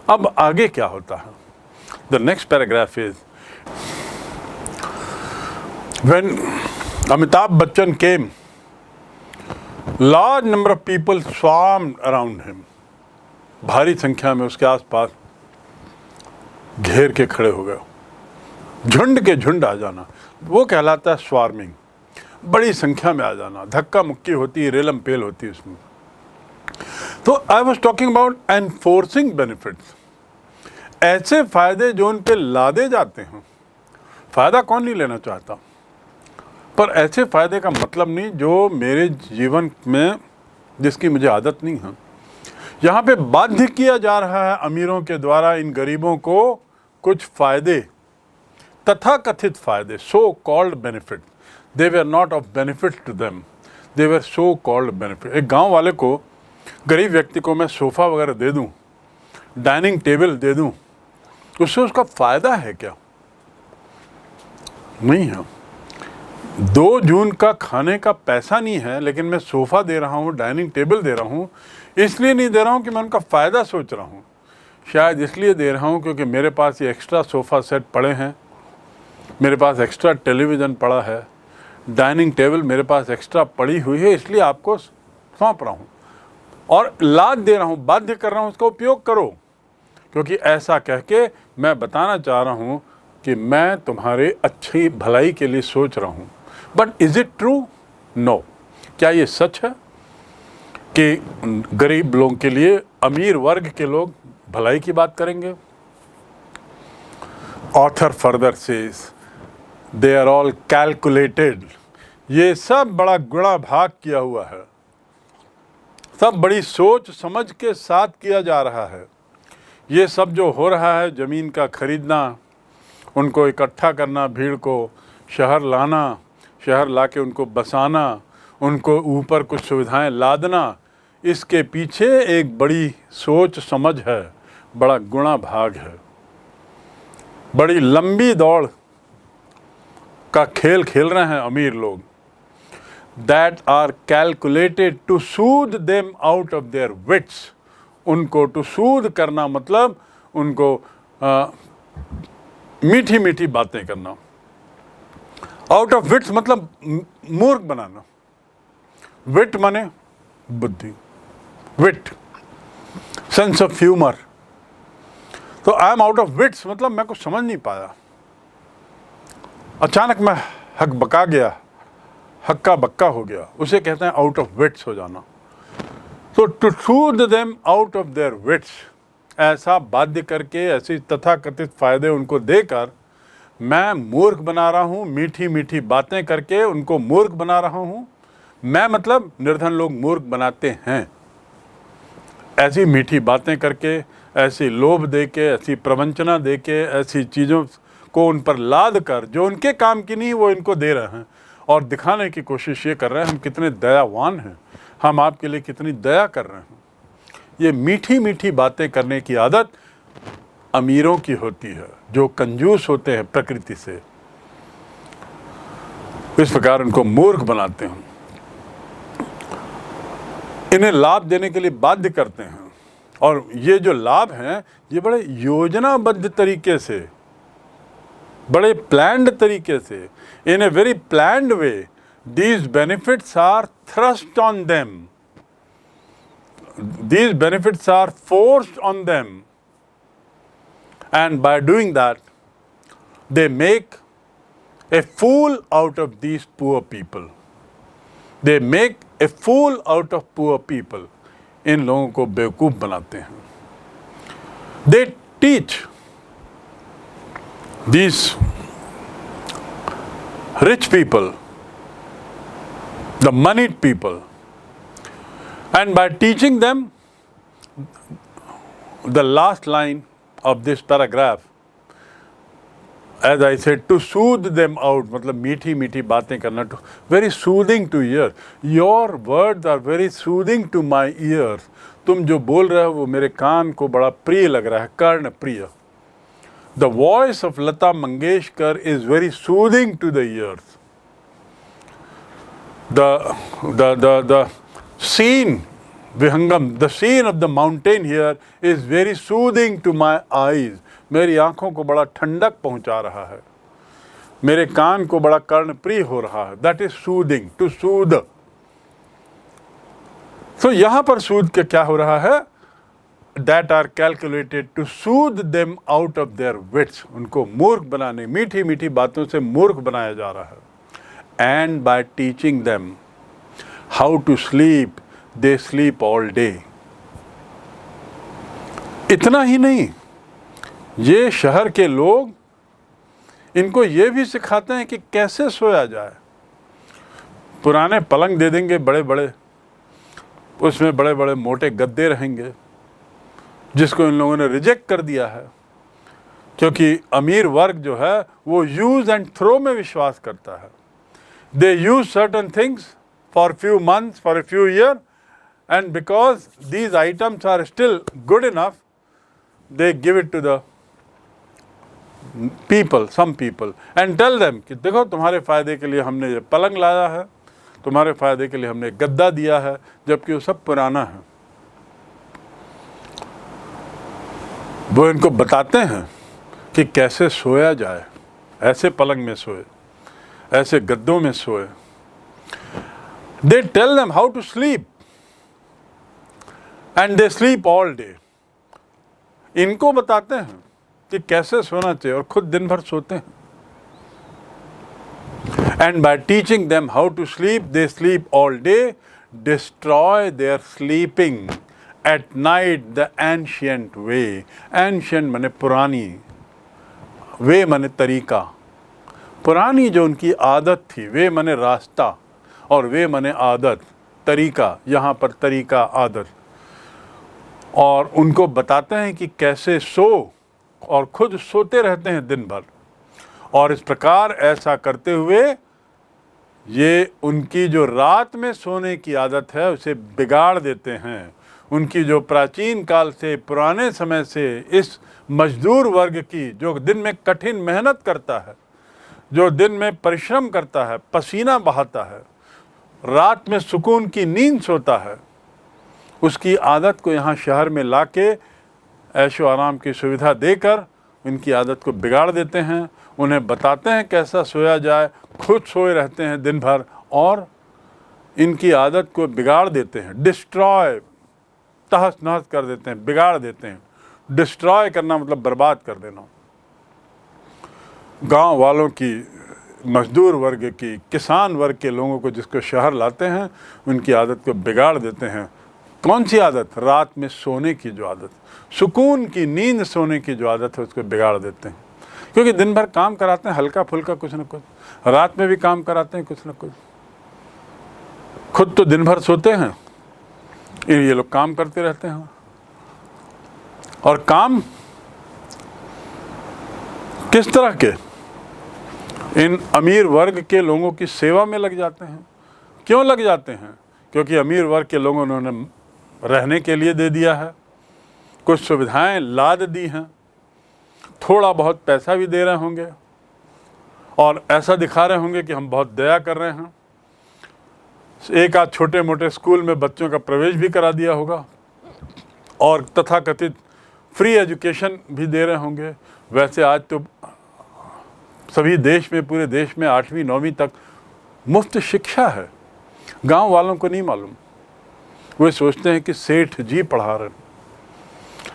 अब आगे क्या होता है? The next paragraph is, when Amitabh Bachchan came, large number of people swarmed around him. भारी संख्या में उसके आसपास घेर के खड़े हो गए, झुंड के झुंड आ जाना, वो कहलाता है स्वार्मिंग। बड़ी संख्या में आ जाना, धक्का मुक्की होती है, रेलम पेल होती है उसमें। तो I was talking about enforcing benefits, ऐसे फायदे जो उन पे लादे जाते हैं। फायदा कौन नहीं लेना चाहता, पर ऐसे फायदे का मतलब नहीं जो मेरे जीवन में, जिसकी मुझे आदत नहीं है। यहाँ पे बाध्य किया जा रहा है अमीरों के द्वारा इन गरीबों को कुछ फायदे, तथाकथित फायदे, so called benefit. They were not of benefit to them, they were so called benefit. एक गांव वाले को, गरीब व्यक्ति को मैं सोफ़ा वगैरह दे दूं, डाइनिंग टेबल दे दूं, उससे उसका फ़ायदा है क्या? नहीं है। 2 जून का खाने का पैसा नहीं है, लेकिन मैं सोफ़ा दे रहा हूँ, डाइनिंग टेबल दे रहा हूँ। इसलिए नहीं दे रहा हूँ कि मैं उनका फ़ायदा सोच रहा हूँ, शायद इसलिए दे रहा हूँ क्योंकि मेरे पास ये एक्स्ट्रा सोफ़ा सेट पड़े हैं, मेरे पास एक्स्ट्रा टेलीविज़न पड़ा है, डाइनिंग टेबल मेरे पास एक्स्ट्रा पड़ी हुई है, इसलिए आपको सौंप रहा हूँ और लाद दे रहा हूँ, बाध्य कर रहा हूँ, उसका उपयोग करो। क्योंकि ऐसा कह के मैं बताना चाह रहा हूँ कि मैं तुम्हारे अच्छी भलाई के लिए सोच रहा हूँ। But is it true? No. क्या ये सच है कि गरीब लोगों के लिए, अमीर वर्ग के लोग भलाई की बात करेंगे? Author further says, they are all calculated. ये सब बड़ा गुणा भाग किया हुआ है, सब बड़ी सोच समझ के साथ किया जा रहा है। ये सब जो हो रहा है, ज़मीन का खरीदना, उनको इकट्ठा करना, भीड़ को शहर लाना, शहर लाके उनको बसाना, उनको ऊपर कुछ सुविधाएं लादना, इसके पीछे एक बड़ी सोच समझ है, बड़ा गुणा भाग है, बड़ी लंबी दौड़ का खेल खेल रहे हैं अमीर लोग। That are calculated to soothe them out of their wits। उनको to soothe करना मतलब उनको मीठी मीठी बातें करना। Out of wits मतलब मूर्ख बनाना। Wit माने बुद्धि, wit, sense of humor। तो I am out of wits मतलब मैं कुछ समझ नहीं पाया, अचानक मैं हक बका गया, हक्का बक्का हो गया, उसे कहते हैं आउट ऑफ विट्स हो जाना। तो to soothe them out of their wits, ऐसा बाध्य करके, ऐसी तथाकथित फायदे उनको देकर मैं मूर्ख बना रहा हूँ, मीठी मीठी बातें करके उनको मूर्ख बना रहा हूँ। मैं मतलब निर्धन लोग मूर्ख बनाते हैं, ऐसी मीठी बातें करके, ऐसी लोभ दे के, ऐसी प्रवंचना दे के, ऐसी चीज़ों को उन पर लाद कर जो उनके काम की नहीं वो इनको दे रहे हैं और दिखाने की कोशिश ये कर रहे हैं हम कितने दयावान हैं, हम आपके लिए कितनी दया कर रहे हैं। ये मीठी मीठी बातें करने की आदत अमीरों की होती है, जो कंजूस होते हैं प्रकृति से, इस प्रकार उनको मूर्ख बनाते हैं, इन्हें लाभ देने के लिए बाध्य करते हैं। और ये जो लाभ हैं ये बड़े योजनाबद्ध तरीके से, बड़े प्लान्ड तरीके से, in a very planned way, these benefits are thrust on them, these benefits are forced on them, and by doing that they make a fool out of these poor people, they make a fool out of poor people। इन लोगों को बेवकूफ़ बनाते हैं। they teach these rich people, the moneyed people, and by teaching them, the last line of this paragraph, as I said, to soothe them out, मतलब मीठी मीठी बातें करना, to very soothing to ear, your words are very soothing to my ears। तुम जो बोल रहे हो वो मेरे कान को बड़ा प्रिय लग रहा है, कर्ण प्रिय। The voice of Lata Mangeshkar is very soothing to the ears। The scene विहंगम, the scene of the mountain here is very soothing to my eyes. मेरी आंखों को बड़ा ठंडक पहुंचा रहा है, मेरे कान को बड़ा कर्णप्रिय हो रहा है। That is soothing, to soothe. तो यहां पर सूद के क्या हो रहा है? That are calculated to soothe them out of their wits. उनको मूर्ख बनाने, मीठी मीठी बातों से मूर्ख बनाया जा रहा है। And by teaching them how to sleep they sleep all day. इतना ही नहीं, ये शहर के लोग इनको ये भी सिखाते हैं कि कैसे सोया जाए। पुराने पलंग दे देंगे बड़े बड़े, उसमें बड़े बड़े मोटे गद्दे रहेंगे, जिसको इन लोगों ने रिजेक्ट कर दिया है, क्योंकि अमीर वर्ग जो है वो यूज एंड थ्रो में विश्वास करता है। They use certain things for few months, for a few year, and because these items are still good enough, they give it to the people, some people, and tell them कि देखो तुम्हारे फ़ायदे के लिए हमने ये पलंग लाया है, तुम्हारे फ़ायदे के लिए हमने गद्दा दिया है, जबकि वो सब पुराना है। वो इनको बताते हैं कि कैसे सोया जाए, ऐसे पलंग में सोए, ऐसे गद्दों में सोए। They tell them how to sleep and they sleep all day. इनको बताते हैं कि कैसे सोना चाहिए और खुद दिन भर सोते हैं। And by teaching them how to sleep, they sleep all day, destroy their sleeping at night the ancient way. Ancient माने पुरानी, वे माने तरीका, पुरानी जो उनकी आदत थी, वे माने रास्ता और वे माने आदत, तरीका, यहाँ पर तरीका आदत। और उनको बताते हैं कि कैसे सो, और खुद सोते रहते हैं दिन भर। और इस प्रकार ऐसा करते हुए ये उनकी जो रात में सोने की आदत है उसे बिगाड़ देते हैं। उनकी जो प्राचीन काल से, पुराने समय से इस मजदूर वर्ग की, जो दिन में कठिन मेहनत करता है, जो दिन में परिश्रम करता है, पसीना बहाता है, रात में सुकून की नींद सोता है, उसकी आदत को यहाँ शहर में लाके ऐशो आराम की सुविधा देकर इनकी आदत को बिगाड़ देते हैं। उन्हें बताते हैं कैसा सोया जाए, खुद सोए रहते हैं दिन भर और इनकी आदत को बिगाड़ देते हैं। डिस्ट्रॉय, तहस नहस कर देते हैं, बिगाड़ देते हैं। डिस्ट्रॉय करना मतलब बर्बाद कर देना। गांव वालों की, मजदूर वर्ग की, किसान वर्ग के लोगों को जिसको शहर लाते हैं, उनकी आदत को बिगाड़ देते हैं। कौन सी आदत? रात में सोने की जो आदत, सुकून की नींद सोने की जो आदत है, उसको बिगाड़ देते हैं। क्योंकि दिन भर काम कराते हैं हल्का फुल्का कुछ न कुछ, रात में भी काम कराते हैं कुछ न कुछ। खुद तो दिन भर सोते हैं, ये लोग काम करते रहते हैं। और काम किस तरह के? इन अमीर वर्ग के लोगों की सेवा में लग जाते हैं। क्यों लग जाते हैं? क्योंकि अमीर वर्ग के लोगों ने उन्हें रहने के लिए दे दिया है, कुछ सुविधाएं लाद दी हैं, थोड़ा बहुत पैसा भी दे रहे होंगे और ऐसा दिखा रहे होंगे कि हम बहुत दया कर रहे हैं। एक आध छोटे मोटे स्कूल में बच्चों का प्रवेश भी करा दिया होगा और तथाकथित फ्री एजुकेशन भी दे रहे होंगे। वैसे आज तो सभी देश में, पूरे देश में 8वीं 9वीं तक मुफ्त शिक्षा है। गांव वालों को नहीं मालूम, वे सोचते हैं कि सेठ जी पढ़ा रहे हैं,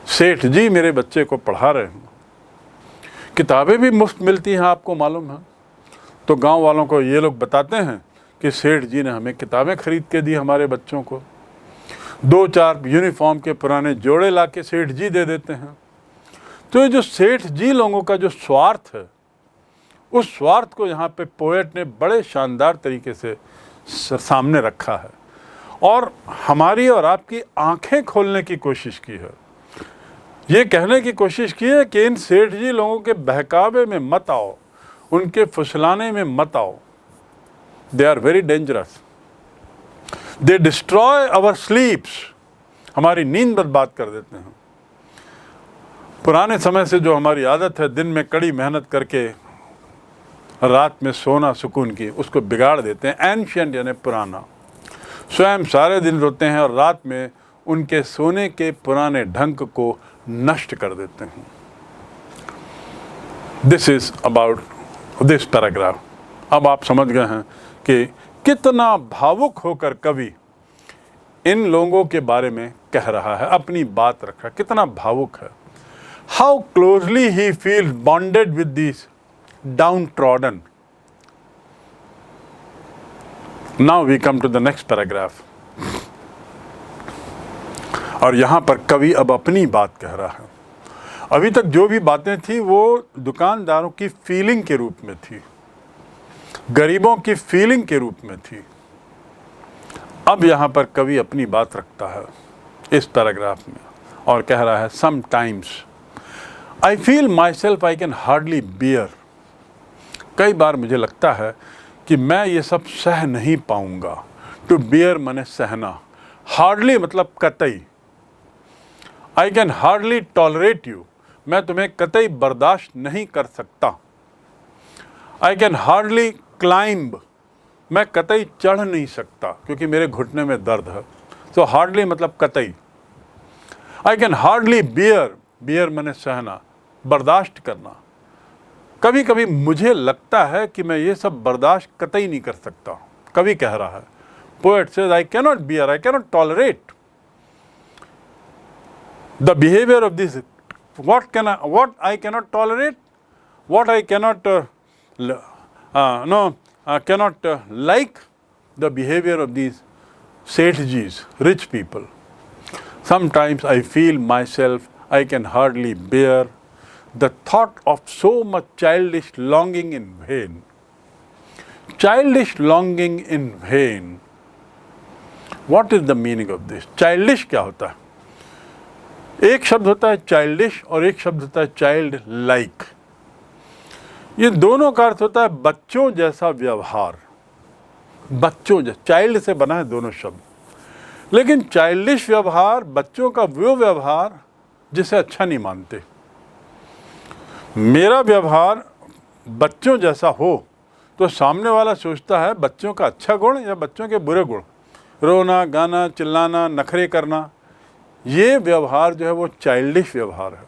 सेठ जी मेरे बच्चे को पढ़ा रहे हैं। किताबें भी मुफ्त मिलती हैं, आपको मालूम है। तो गांव वालों को ये लोग बताते हैं कि सेठ जी ने हमें किताबें खरीद के दी हमारे बच्चों को। 2-4 यूनिफॉर्म के पुराने जोड़े ला के सेठ जी दे देते हैं। तो ये जो सेठ जी लोगों का जो स्वार्थ है, उस स्वार्थ को यहाँ पे पोएट ने बड़े शानदार तरीके से सामने रखा है और हमारी और आपकी आंखें खोलने की कोशिश की है। ये कहने की कोशिश की है कि इन सेठ जी लोगों के बहकावे में मत आओ, उनके फुसलाने में मत आओ। They are very dangerous, they destroy our sleeps, हमारी नींद बर्बाद कर देते हैं। पुराने समय से जो हमारी आदत है दिन में कड़ी मेहनत करके रात में सोना सुकून की, उसको बिगाड़ देते हैं। एंशिएंट यानी पुराना। स्वयं सारे दिन रोते हैं और रात में उनके सोने के पुराने ढंग को नष्ट कर देते हैं। This is about this paragraph. अब आप समझ गए हैं कि कितना भावुक होकर कवि इन लोगों के बारे में कह रहा है, अपनी बात रख रहा है, कितना भावुक है। How closely he feels bonded with this downtrodden. Now we come to the next paragraph. और यहां पर कवि अब अपनी बात कह रहा है। अभी तक जो भी बातें थी वो दुकानदारों की फीलिंग के रूप में थी, गरीबों की फीलिंग के रूप में थी। अब यहां पर कवि अपनी बात रखता है इस पैराग्राफ में और कह रहा है, sometimes I feel myself I can hardly bear. कई बार मुझे लगता है कि मैं ये सब सह नहीं पाऊंगा। टू बियर माने सहना, हार्डली मतलब कतई। I can hardly tolerate you, मैं तुम्हें कतई बर्दाश्त नहीं कर सकता। आई कैन हार्डली क्लाइंब, मैं कतई चढ़ नहीं सकता क्योंकि मेरे घुटने में दर्द है। तो हार्डली मतलब कतई। I can hardly bear, bear माने सहना, बर्दाश्त करना। कभी कभी मुझे लगता है कि मैं ये सब बर्दाश्त कतई नहीं कर सकता। कवि कह रहा है, poet says I cannot beer, I cannot tolerate the behaviour of this. what I cannot tolerate, what I cannot cannot like the behavior of these Sethjis, rich people. Sometimes I feel myself I can hardly bear the thought of so much childish longing in vain. Childish longing in vain. What is the meaning of this? Childish क्या होता है? एक शब्द होता है childish और एक शब्द होता है चाइल्ड लाइक। ये दोनों का अर्थ होता है बच्चों जैसा व्यवहार। बच्चों जैसा, चाइल्ड से बना है दोनों शब्द। लेकिन चाइल्डिश व्यवहार बच्चों का वो व्यवहार जिसे अच्छा नहीं मानते। मेरा व्यवहार बच्चों जैसा हो तो सामने वाला सोचता है बच्चों का अच्छा गुण या बच्चों के बुरे गुण। रोना, गाना, चिल्लाना, नखरे करना, ये व्यवहार जो है वो चाइल्डिश व्यवहार है,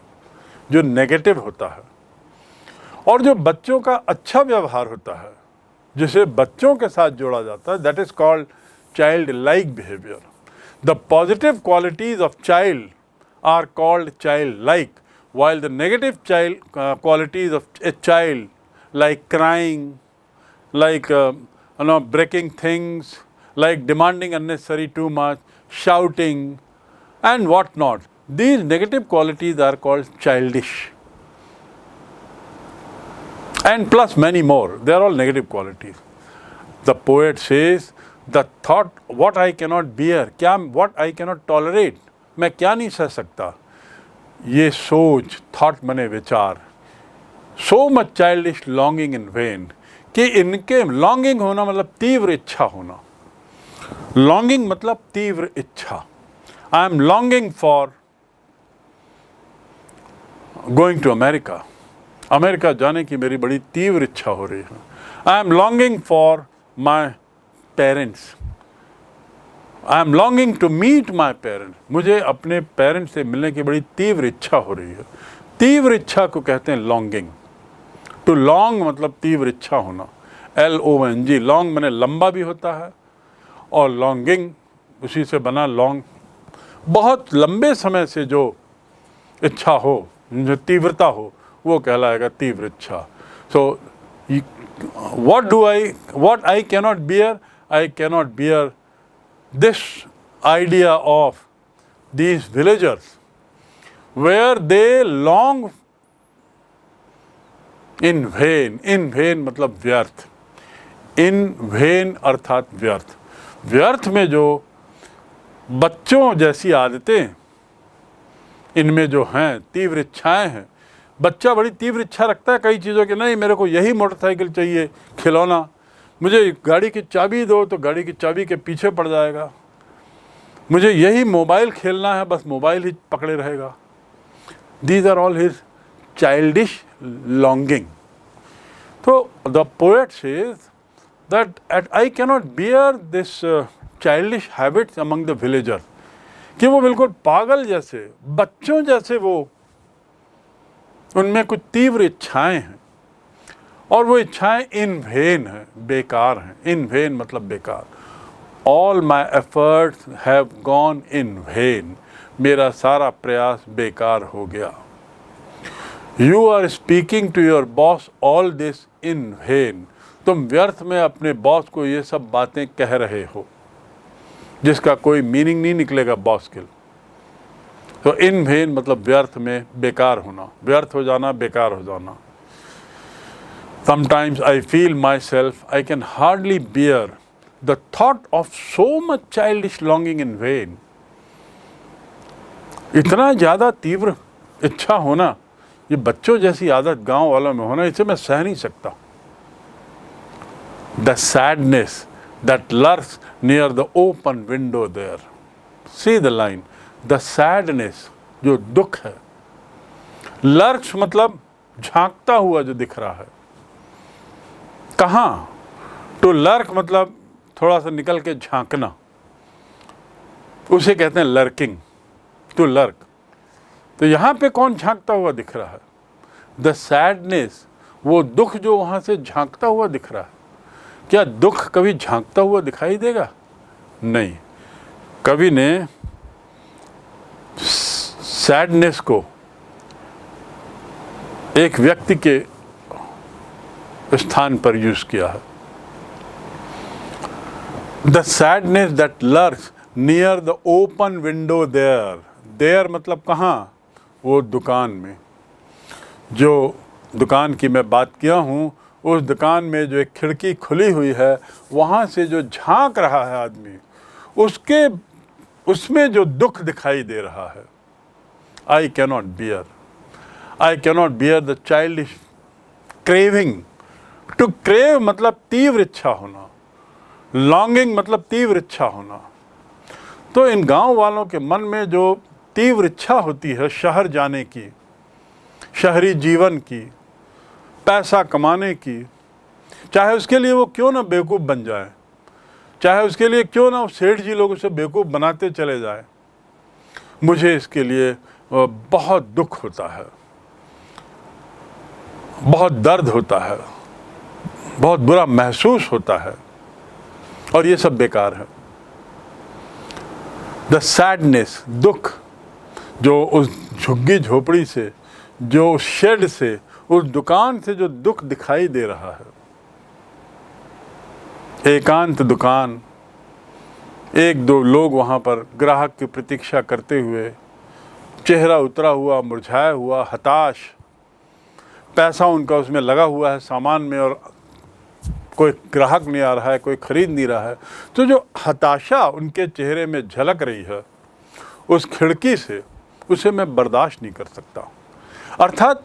जो नेगेटिव होता है। और जो बच्चों का अच्छा व्यवहार होता है, जिसे बच्चों के साथ जोड़ा जाता है, that is called childlike behaviour. The positive qualities of child are called childlike, while the negative qualities of a child, like crying, like breaking things, like demanding unnecessary too much, shouting and what not, these negative qualities are called childish, and plus many more, they are all negative qualities. The poet says, the thought, what I cannot bear, what I cannot tolerate, मैं क्या नहीं सह सकता, ये सोच, thought मने विचार, so much childish longing in when, कि इनके लॉन्गिंग होना मतलब तीव्र इच्छा होना। लॉन्गिंग मतलब तीव्र इच्छा। I am longing for going to America, America जाने की मेरी बड़ी तीव्र इच्छा हो रही है। I am longing for my parents, I am longing to meet my parents, मुझे अपने पेरेंट्स से मिलने की बड़ी तीव्र इच्छा हो रही है। तीव्र इच्छा को कहते हैं लॉन्गिंग। टू लॉन्ग मतलब तीव्र इच्छा होना, LONG। लॉन्ग माने लंबा भी होता है और लॉन्गिंग उसी से बना लॉन्ग, बहुत लंबे समय से जो इच्छा हो, जो तीव्रता हो, वो कहलाएगा तीव्र इच्छा। सो what I cannot bear, I cannot bear this idea of these villagers where they long in vain। in vain मतलब व्यर्थ, in vain अर्थात व्यर्थ। व्यर्थ में जो बच्चों जैसी आदतें इनमें जो हैं, तीव्र इच्छाएं हैं। बच्चा बड़ी तीव्र इच्छा रखता है कई चीज़ों की, नहीं मेरे को यही मोटरसाइकिल चाहिए, खिलौना, मुझे गाड़ी की चाबी दो तो गाड़ी की चाबी के पीछे पड़ जाएगा, मुझे यही मोबाइल खेलना है, बस मोबाइल ही पकड़े रहेगा। These are all his childish longing. तो the poet says that I cannot bear this childish habits among the villagers, कि वो बिल्कुल पागल जैसे, बच्चों जैसे, वो उनमें कुछ तीव्र इच्छाएं हैं और वो इच्छाएं इन वेन हैं, बेकार हैं। इन वेन मतलब बेकार। All my efforts have gone in vain, मेरा सारा प्रयास बेकार हो गया। You are speaking to your boss all this in vain, तुम व्यर्थ में अपने बॉस को ये सब बातें कह रहे हो जिसका कोई मीनिंग नहीं निकलेगा बॉस के लिए। तो इन वेन मतलब व्यर्थ में, बेकार होना, व्यर्थ हो जाना, बेकार हो जाना। Sometimes I feel myself, I can hardly bear the thought of so much childish longing in vain. इतना ज़्यादा तीव्र इच्छा होना, ये बच्चों जैसी आदत गांव वालों में होना, इसे मैं सह नहीं सकता। The sadness that lurks near the open window there. See the line. The sadness, जो दुख है, lurks मतलब झांकता हुआ जो दिख रहा है। कहाँ? टू लर्क मतलब थोड़ा सा निकल के झांकना, उसे कहते हैं लर्किंग, टू लर्क। तो यहाँ पे कौन झांकता हुआ दिख रहा है? द सैडनेस, वो दुख जो वहाँ से झांकता हुआ दिख रहा है। क्या दुख कभी झांकता हुआ दिखाई देगा? नहीं। कवि ने सैडनेस को एक व्यक्ति के स्थान पर यूज किया है। The sadness that lurks near the open window there. There मतलब कहाँ? वो दुकान में। जो दुकान की मैं बात किया हूँ, उस दुकान में जो एक खिड़की खुली हुई है, वहाँ से जो झांक रहा है आदमी, उसमें जो दुख दिखाई दे रहा है। I cannot bear the childish craving. To crave मतलब तीव्र इच्छा होना, लॉन्गिंग मतलब तीव्र इच्छा होना। तो इन गांव वालों के मन में जो तीव्र इच्छा होती है शहर जाने की, शहरी जीवन की, पैसा कमाने की, चाहे उसके लिए वो क्यों ना बेवकूफ़ बन जाए, चाहे उसके लिए क्यों ना सेठ जी लोग उसे बेवकूफ़ बनाते चले जाए, मुझे इसके लिए बहुत दुख होता है, बहुत दर्द होता है, बहुत बुरा महसूस होता है, और ये सब बेकार है। द सैडनेस, दुख, जो उस झुग्गी झोपड़ी से, जो उस शेड से, उस दुकान से जो दुख दिखाई दे रहा है। एकांत दुकान, एक दो लोग वहाँ पर ग्राहक की प्रतीक्षा करते हुए, चेहरा उतरा हुआ, मुरझाया हुआ, हताश, पैसा उनका उसमें लगा हुआ है सामान में और कोई ग्राहक नहीं आ रहा है, कोई खरीद नहीं रहा है। तो जो हताशा उनके चेहरे में झलक रही है उस खिड़की से, उसे मैं बर्दाश्त नहीं कर सकता। अर्थात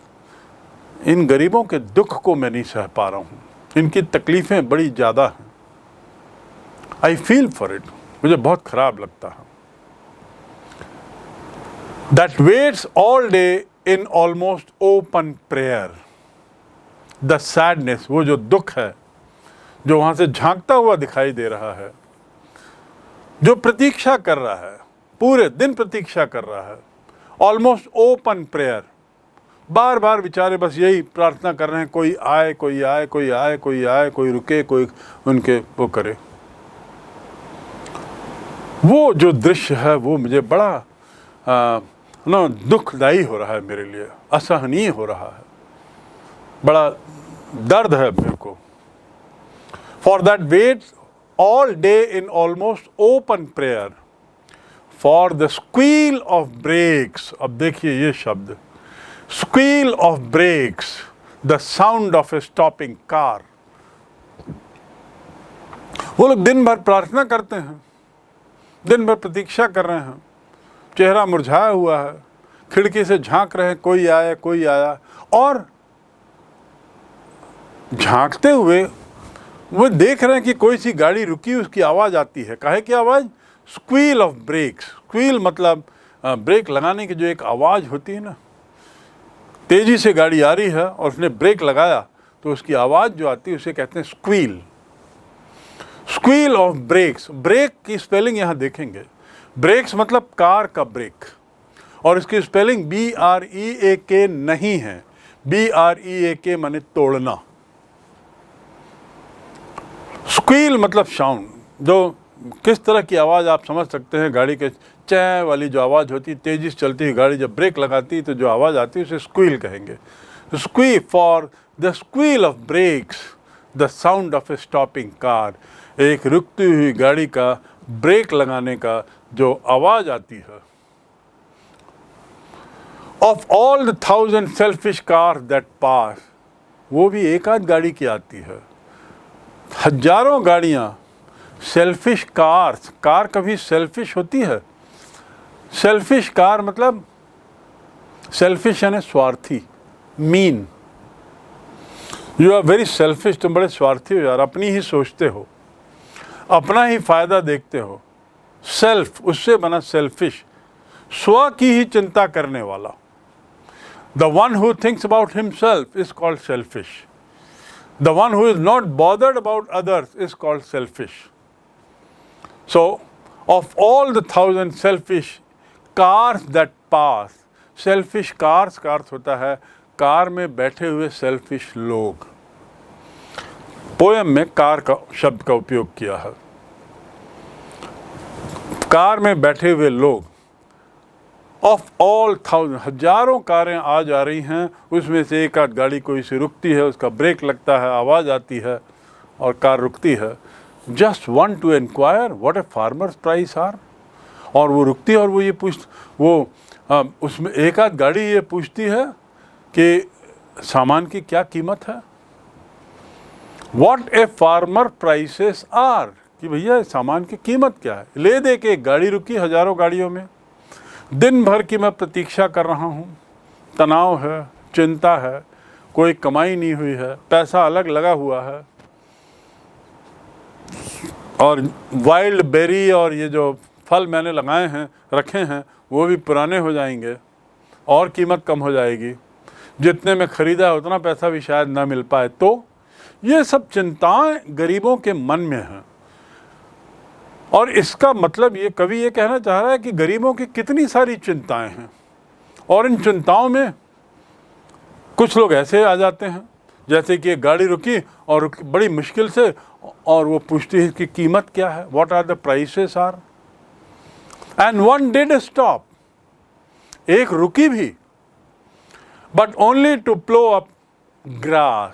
इन गरीबों के दुख को मैं नहीं सह पा रहा हूँ, इनकी तकलीफ़ें बड़ी ज़्यादा हैं। आई फील फॉर इट, मुझे बहुत ख़राब लगता है। That waits all day in almost open prayer. The sadness, वो जो दुख है जो वहाँ से झांकता हुआ दिखाई दे रहा है, जो प्रतीक्षा कर रहा है, पूरे दिन प्रतीक्षा कर रहा है, ऑलमोस्ट ओपन प्रेयर, बार बार बेचारे बस यही प्रार्थना कर रहे हैं, कोई आए, कोई आए, कोई आए, कोई आए, कोई रुके, कोई उनके वो करे। वो जो दृश्य है वो मुझे बड़ा दुखदायी हो रहा है, मेरे लिए असहनीय हो रहा है, बड़ा दर्द है मेरे को। For that wait all day in almost open prayer, for the squeal of brakes. अब देखिए ये शब्द, squeal of brakes, the sound of a stopping car. वो लोग दिन भर प्रार्थना करते हैं, दिन भर प्रतीक्षा कर रहे हैं, चेहरा मुरझाया हुआ है, खिड़की से झांक रहे हैं, कोई आया, कोई आया, और झांकते हुए वो देख रहे हैं कि कोई सी गाड़ी रुकी, उसकी आवाज़ आती है। काहे की आवाज़? Squeal of brakes. स्क्वील मतलब ब्रेक लगाने की जो एक आवाज़ होती है ना, तेज़ी से गाड़ी आ रही है और उसने ब्रेक लगाया तो उसकी आवाज़ जो आती है उसे कहते हैं squeal. Squeal of brakes. Brake की स्पेलिंग यहाँ देखेंगे, ब्रेक्स मतलब कार का ब्रेक, और इसकी स्पेलिंग BREAK नहीं है, BREAK माने तोड़ना। स्क्वील मतलब साउंड, जो किस तरह की आवाज़ आप समझ सकते हैं, गाड़ी के चै वाली जो आवाज़ होती है, तेज़ी से चलती है गाड़ी जब ब्रेक लगाती है तो जो आवाज़ आती है उसे स्क्वील कहेंगे। Squee for the squeal of brakes, the sound of a stopping car, एक रुकती हुई गाड़ी का ब्रेक लगाने का जो आवाज़ आती है। Of all the 1000 selfish car that pass, वो भी एक आध गाड़ी की आती है, हजारों गाड़ियाँ सेल्फिश कार्स, कार कभी सेल्फिश होती है? सेल्फिश कार मतलब सेल्फिश यानी स्वार्थी, mean. You are very selfish, तुम बड़े स्वार्थी हो यार, अपनी ही सोचते हो, अपना ही फायदा देखते हो। सेल्फ, उससे बना सेल्फिश, स्व की ही चिंता करने वाला। The one who thinks about himself is called selfish, the one who is not bothered about others is called selfish. So of all the 1000 selfish cars that pass, selfish cars का अर्थ होता है car में बैठे हुए selfish लोग। Poem में car का शब्द का उपयोग किया है, कार में बैठे हुए लोग। ऑफ ऑल 1000, हजारों कारें आ जा रही हैं, उसमें से एक आध गाड़ी कोई सी रुकती है, उसका ब्रेक लगता है, आवाज़ आती है और कार रुकती है। Just one to inquire what a farmer's price are, और वो रुकती है और वो ये उसमें एक आध गाड़ी ये पूछती है कि सामान की क्या कीमत है। What a farmer prices are, कि भैया सामान की कीमत क्या है। ले दे के एक गाड़ी रुकी हजारों गाड़ियों में, दिन भर की मैं प्रतीक्षा कर रहा हूँ, तनाव है, चिंता है, कोई कमाई नहीं हुई है, पैसा अलग लगा हुआ है, और वाइल्ड बेरी और ये जो फल मैंने लगाए हैं, रखे हैं, वो भी पुराने हो जाएंगे और कीमत कम हो जाएगी, जितने में ख़रीदा है उतना पैसा भी शायद ना मिल पाए। तो ये सब चिंताएं गरीबों के मन में हैं, और इसका मतलब ये कवि ये कहना चाह रहा है कि गरीबों की कितनी सारी चिंताएं हैं, और इन चिंताओं में कुछ लोग ऐसे आ जाते हैं जैसे कि एक गाड़ी रुकी और बड़ी मुश्किल से, और वो पूछती है कि कीमत क्या है, what are the prices are. And one did stop, एक रुकी भी, but only to plough up grass.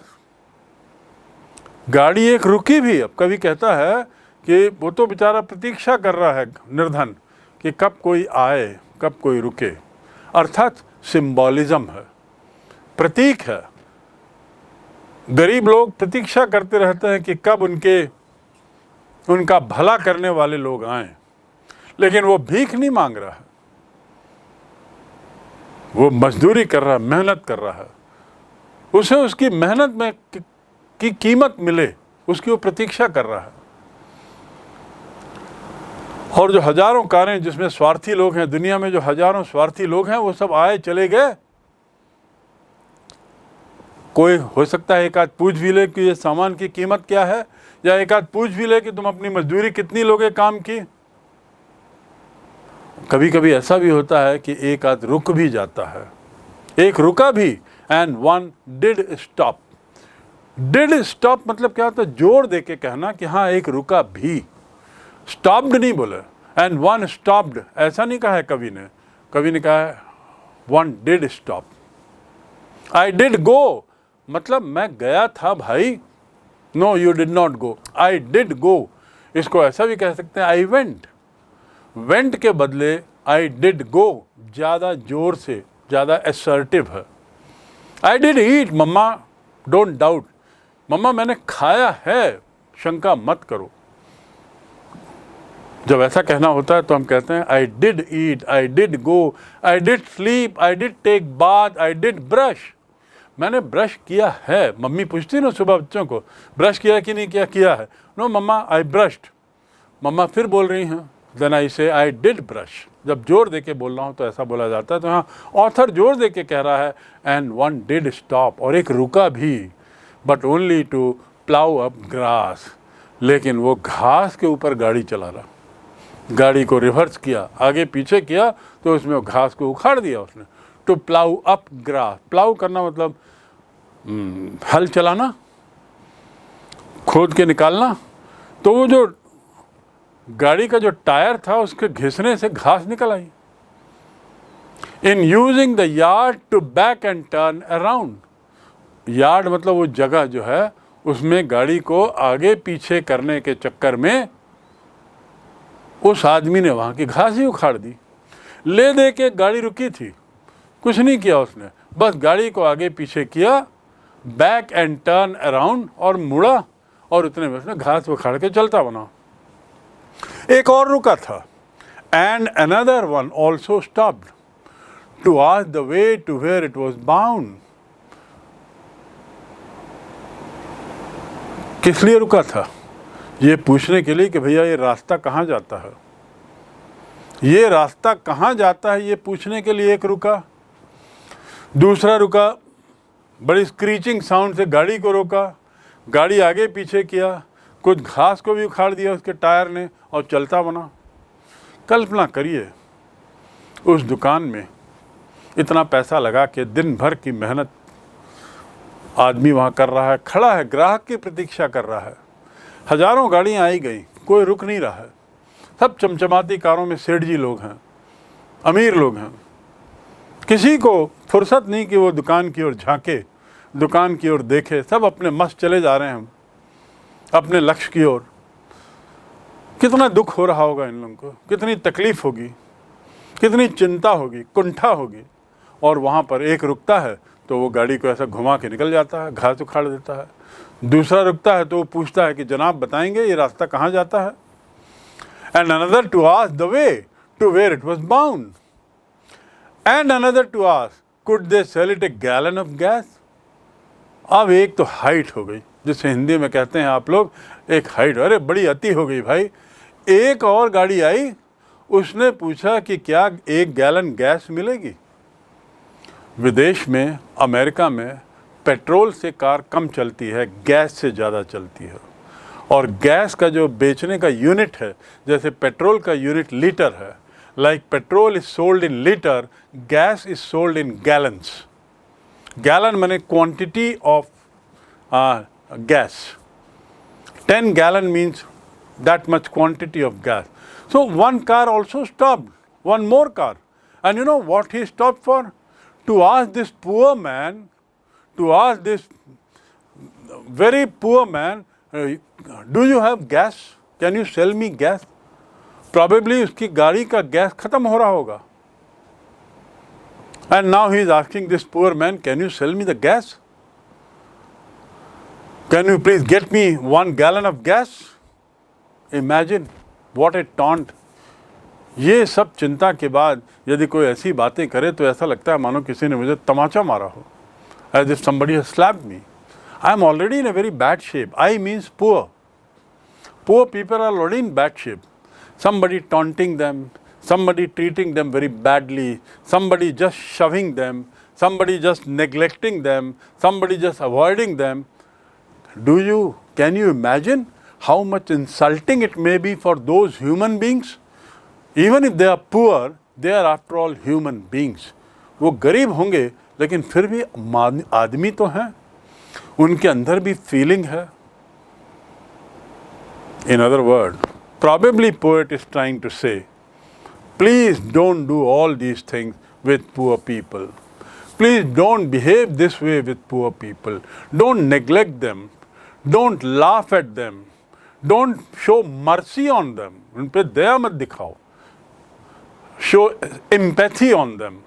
गाड़ी एक रुकी भी, अब कभी कहता है कि वो तो बेचारा प्रतीक्षा कर रहा है निर्धन कि कब कोई आए, कब कोई रुके, अर्थात सिंबॉलिज्म है, प्रतीक है। गरीब लोग प्रतीक्षा करते रहते हैं कि कब उनका भला करने वाले लोग आएं, लेकिन वो भीख नहीं मांग रहा है, वो मजदूरी कर रहा है, मेहनत कर रहा है, उसे उसकी मेहनत में की कीमत मिले, उसकी वो प्रतीक्षा कर रहा है। और जो हजारों कारें जिसमें स्वार्थी लोग हैं, दुनिया में जो हजारों स्वार्थी लोग हैं, वो सब आए चले गए। कोई हो सकता है एक आध पूछ भी ले कि ये सामान की कीमत क्या है, या एक आध पूछ भी ले कि तुम अपनी मजदूरी कितनी लोगे काम की। कभी कभी ऐसा भी होता है कि एक आध रुक भी जाता है, एक रुका भी। And one did stop, did stop मतलब क्या होता है, जोर दे के कहना कि हाँ एक रुका भी, स्टॉप्ड नहीं बोले। एंड वन स्टॉप्ड ऐसा नहीं कहा है कवि ने कहा है one did stop. I did go मतलब मैं गया था भाई, no you did not go, I did go. इसको ऐसा भी कह सकते हैं आई वेंट, वेंट के बदले आई डिड गो ज़्यादा जोर से, ज़्यादा असर्टिव है। I did eat mamma, don't doubt, mamma मैंने खाया है, शंका मत करो। जब ऐसा कहना होता है तो हम कहते हैं I did eat, I did go, I did sleep, I did take bath, I did brush. मैंने ब्रश किया है। मम्मी पूछती ना सुबह बच्चों को ब्रश किया कि नहीं किया, किया है, नो मम्मा आई ब्रश्ड। मम्मा फिर बोल रही हैं, देन आई से आई डिड ब्रश। जब जोर दे के बोल रहा हूँ तो ऐसा बोला जाता है। तो हाँ, ऑथर जोर दे के कह रहा है एंड वन डिड स्टॉप, और एक रुका भी, but only to plough up grass, लेकिन वो घास के ऊपर गाड़ी चला रहा, गाड़ी को रिवर्स किया, आगे पीछे किया तो उसमें घास को उखाड़ दिया उसने। To plough up grass, plough करना मतलब हल चलाना, खोद के निकालना। तो वो जो गाड़ी का जो टायर था उसके घिसने से घास निकल आई। In using the yard to back and turn around, yard मतलब वो जगह जो है उसमें गाड़ी को आगे पीछे करने के चक्कर में उस आदमी ने वहाँ की घास ही उखाड़ दी। ले दे के गाड़ी रुकी थी, कुछ नहीं किया उसने, बस गाड़ी को आगे पीछे किया, बैक एंड टर्न अराउंड, और मुड़ा, और उतने में उसने घास उखाड़ के चलता बना। एक और रुका था, and another one also stopped to ask the way to where it was bound. किस लिए रुका था? ये पूछने के लिए कि भैया ये रास्ता कहाँ जाता है, ये रास्ता कहाँ जाता है, ये पूछने के लिए एक रुका। दूसरा रुका, बड़ी स्क्रीचिंग साउंड से गाड़ी को रोका, गाड़ी आगे पीछे किया, कुछ घास को भी उखाड़ दिया उसके टायर ने, और चलता बना। कल्पना करिए, उस दुकान में इतना पैसा लगा के दिन भर की मेहनत आदमी वहाँ कर रहा है, खड़ा है, ग्राहक की प्रतीक्षा कर रहा है। हजारों गाड़ियाँ आई गई, कोई रुक नहीं रहा है। सब चमचमाती कारों में सेठ जी लोग हैं, अमीर लोग हैं। किसी को फुर्सत नहीं कि वो दुकान की ओर झांके, दुकान की ओर देखे। सब अपने मस्त चले जा रहे हैं अपने लक्ष्य की ओर। कितना दुख हो रहा होगा इन लोगों को, कितनी तकलीफ होगी, कितनी चिंता होगी, कुंठा होगी। और वहाँ पर एक रुकता है तो वो गाड़ी को ऐसा घुमा के निकल जाता है, घास उखाड़ देता है। दूसरा रुकता है तो वो पूछता है कि जनाब बताएंगे ये रास्ता कहाँ जाता है। And another to ask the way to where it was bound, and another to ask could they sell it a gallon of gas. अब एक तो हाइट हो गई, जिसे हिंदी में कहते हैं आप लोग एक हाइट, अरे बड़ी अति हो गई भाई। एक और गाड़ी आई, उसने पूछा कि क्या 1 गैलन गैस मिलेगी। विदेश में, अमेरिका में पेट्रोल से कार कम चलती है, गैस से ज़्यादा चलती है। और गैस का जो बेचने का यूनिट है, जैसे पेट्रोल का यूनिट लीटर है, like petrol is sold in litre, gas is sold in gallons. Gallon माने quantity of gas. 10 gallon means that much quantity of gas. So one car also stopped, one more car. And you know what he stopped for? To ask this poor man, to ask this very poor man, do you have gas? Can you sell me gas? Probably उसकी गाड़ी का gas खत्म हो रहा होगा. And now he is asking this poor man, can you sell me the gas? Can you please get me 1 gallon of gas? Imagine what a taunt. ये सब चिंता के बाद यदि कोई ऐसी बातें करे तो ऐसा लगता है मानो किसी ने मुझे तमाचा मारा हो. As if somebody has slapped me. I am already in a very bad shape. I means poor. Poor people are already in bad shape. Somebody taunting them, somebody treating them very badly, somebody just shoving them, somebody just neglecting them, somebody just avoiding them. Can you imagine how much insulting it may be for those human beings? Even if they are poor, they are after all human beings. वो गरीब होंगे लेकिन फिर भी आदमी तो हैं, उनके अंदर भी feeling है. In other words, probably poet is trying to say, please don't do all these things with poor people. Please don't behave this way with poor people. Don't neglect them. Don't laugh at them. Don't show mercy on them. उन पे दया मत दिखाओ. Show empathy on them.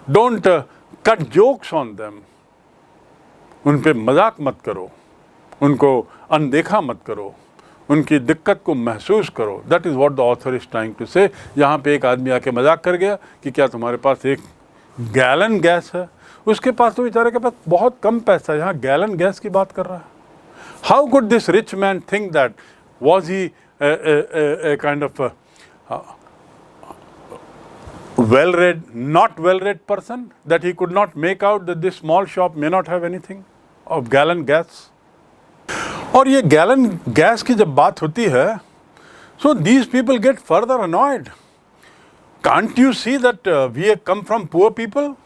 Don't cut jokes on them. उन पे मजाक मत करो. उनको अनदेखा मत करो. उनकी दिक्कत को महसूस करो. That is what the author is trying to say. यहाँ पे एक आदमी आके मजाक कर गया कि क्या तुम्हारे पास 1 गैलन गैस है. उसके पास तो बेचारे के पास बहुत कम पैसा है, यहाँ गैलन गैस की बात कर रहा है. How could this rich man think that? Was he a kind of well-read, not well-read person, that he could not make out that this small shop may not have anything of gallon gas? और ये gallon gas की जब बात होती है, So these people get further annoyed. Can't you see that we have come from poor people?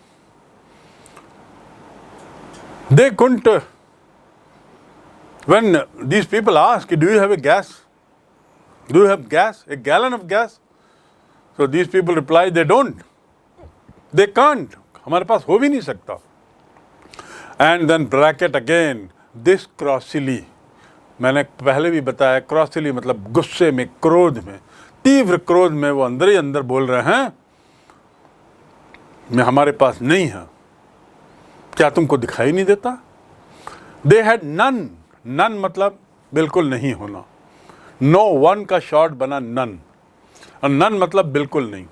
They couldn't, when these people ask, do you have a gas? Do you have gas? A gallon of gas? So these people reply, they don't. They can't. हमारे पास हो भी नहीं सकता. And then bracket again, this crossly. मैंने पहले भी बताया, क्रॉसली मतलब गुस्से में, क्रोध में, तीव्र क्रोध में वो अंदर ही अंदर बोल रहे हैं, मैं हमारे पास नहीं है, क्या तुमको दिखाई नहीं देता? They had none. नन मतलब बिल्कुल नहीं होना. नो वन का शॉर्ट बना नन, और नन मतलब बिल्कुल नहीं.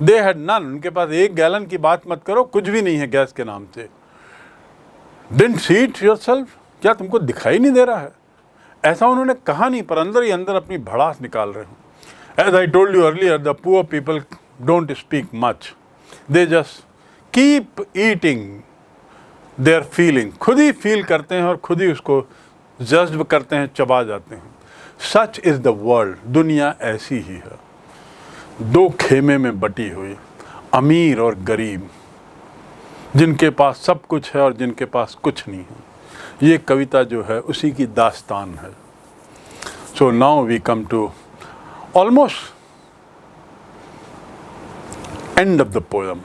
दे हैड नन, उनके पास 1 गैलन की बात मत करो, कुछ भी नहीं है गैस के नाम से. डिडंट सी इट योरसेल्फ, क्या तुमको दिखाई नहीं दे रहा है? ऐसा उन्होंने कहा नहीं, पर अंदर ही अंदर अपनी भड़ास निकाल रहे हैं. As I told you earlier, the poor people don't speak much, they just keep eating their feeling. खुद ही फील करते हैं और खुद ही उसको जज्ब करते हैं, चबा जाते हैं. Such is the world. दुनिया ऐसी ही है, 2 खेमे में बटी हुई, अमीर और गरीब, जिनके पास सब कुछ है और जिनके पास कुछ नहीं है. ये कविता जो है उसी की दास्तान है. So now we come to almost end of the poem.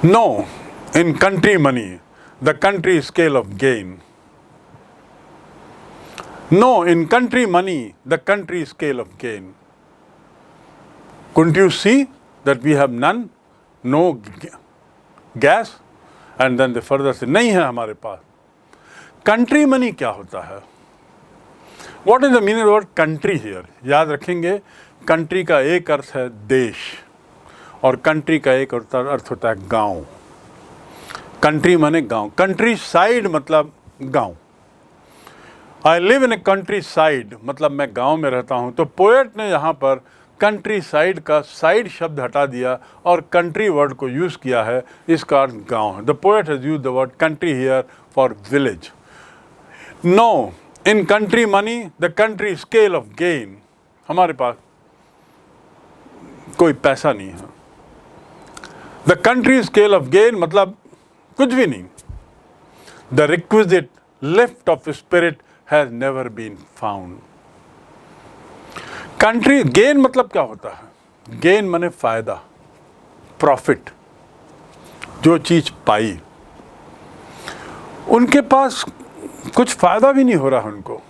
No in country money the country scale of gain. No, in country money, the country scale of gain. Couldn't you see that we have none? No gas? And then they further say, नहीं है हमारे पास. Country money क्या होता है? What is the meaning of the word country here? याद रखेंगे, country का एक अर्थ है देश, और country का एक अर्थ होता है गांव. Country माने गांव. Country side मतलब गांव. I live in a country side मतलब मैं गांव में रहता हूं. तो पोएट ने यहाँ पर कंट्री साइड का साइड शब्द हटा दिया और कंट्री वर्ड को यूज़ किया है, इसका अर्थ गांव है. The poet has used the word country here for village. No in country money the country scale of gain. हमारे पास कोई पैसा नहीं है. The country scale of gain मतलब कुछ भी नहीं. The requisite lift of spirit has never been found. Country gain मतलब क्या होता है? गेन माने फायदा, प्रॉफिट, जो चीज पाई. उनके पास कुछ फायदा भी नहीं हो रहा है. उनको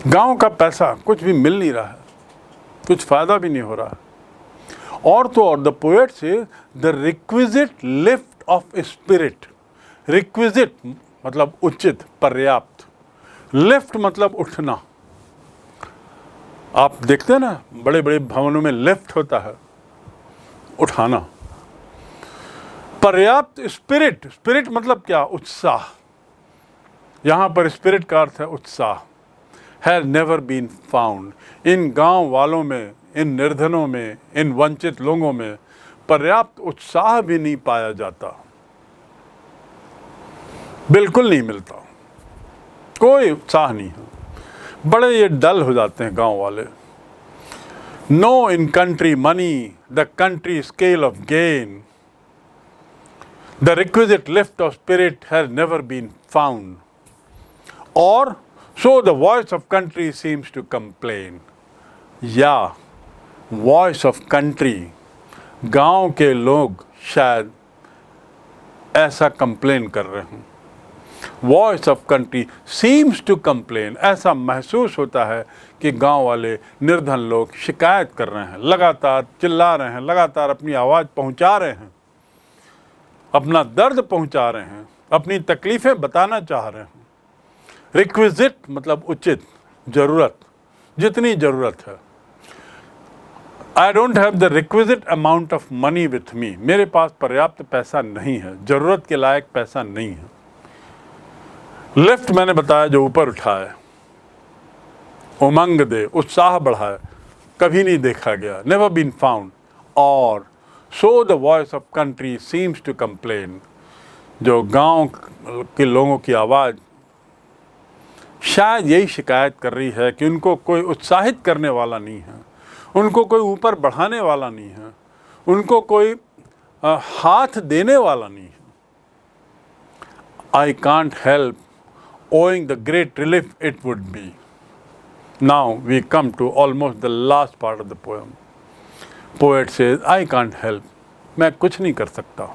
गांव का पैसा कुछ भी मिल नहीं रहा है, कुछ फायदा भी नहीं हो रहा है. और तो और द पोएट से the requisite lift of spirit. Requisite मतलब उचित, पर्याप्त. लिफ्ट मतलब उठना. आप देखते हैं ना, बड़े बड़े भवनों में लिफ्ट होता है, उठाना. पर्याप्त स्पिरिट. स्पिरिट मतलब क्या? उत्साह. यहां पर स्पिरिट का अर्थ है उत्साह. Has never been found. इन गांव वालों में, इन निर्धनों में, इन वंचित लोगों में पर्याप्त उत्साह भी नहीं पाया जाता. बिल्कुल नहीं मिलता, कोई उत्साह नहीं है. बड़े ये डल हो जाते हैं गांव वाले. No in country money the country scale of gain. The requisite lift of spirit has never been found. और so the voice of country seems to complain. या वॉइस ऑफ कंट्री, गांव के लोग शायद ऐसा कंप्लेन कर रहे हैं. Voice of country seems to complain. ऐसा महसूस होता है कि गांव वाले निर्धन लोग शिकायत कर रहे हैं, लगातार चिल्ला रहे हैं, लगातार अपनी आवाज़ पहुंचा रहे हैं, अपना दर्द पहुंचा रहे हैं, अपनी तकलीफ़ें बताना चाह रहे हैं. रिक्विजिट मतलब उचित, ज़रूरत, जितनी ज़रूरत है. I don't have the requisite amount of money with me. मेरे पास पर्याप्त पैसा नहीं है, ज़रूरत के लायक पैसा नहीं है. लिफ्ट मैंने बताया जो ऊपर उठाए, उमंग दे, उत्साह बढ़ाए, कभी नहीं देखा गया. Never been found. और so the voice of country seems to complain. जो गांव के लोगों की आवाज़ शायद यही शिकायत कर रही है कि उनको कोई उत्साहित करने वाला नहीं है, उनको कोई ऊपर बढ़ाने वाला नहीं है, उनको कोई हाथ देने वाला नहीं है। I can't help owing the great relief it would be. Now we come to almost the last part of the poem. Poet says, I can't help. मैं कुछ नहीं कर सकता.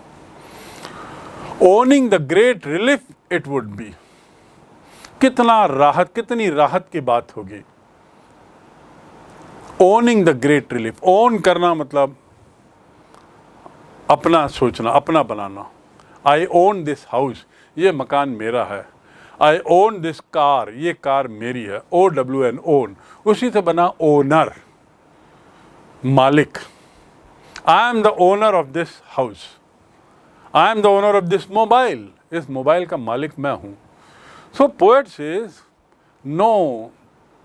Owning the great relief it would be. कितनी राहत की बात होगी. Owning the great relief. Own करना मतलब अपना सोचना, अपना बनाना. I own this house. ये मकान मेरा है. I own this car. ये कार मेरी है. OWN own. उसी से बना ओनर, मालिक. I am the owner of this house. I am the owner of this mobile. इस मोबाइल का मालिक मैं हूँ. So poet says, no,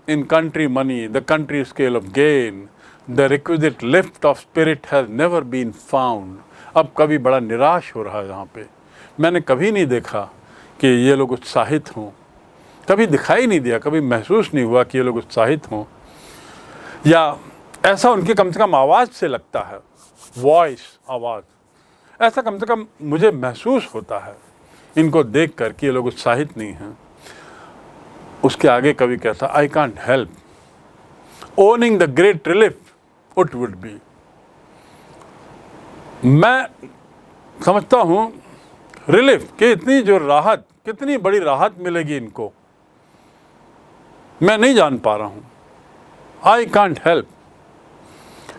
in country money, the country scale of gain, the requisite lift of spirit has never been found. अब कभी बड़ा निराश हो रहा है यहाँ पे. मैंने कभी नहीं देखा कि ये लोग उत्साहित हों, कभी दिखाई नहीं दिया, कभी महसूस नहीं हुआ कि ये लोग उत्साहित हों, या ऐसा उनकी कम से कम आवाज़ से लगता है, वॉइस, आवाज़, ऐसा कम से कम मुझे महसूस होता है इनको देख कर कि ये लोग उत्साहित नहीं हैं. उसके आगे कवि कहता, I can't help owning the great relief it would be. मैं समझता हूँ रिलीफ कि इतनी जो राहत, कितनी बड़ी राहत मिलेगी इनको, मैं नहीं जान पा रहा हूँ. I can't help.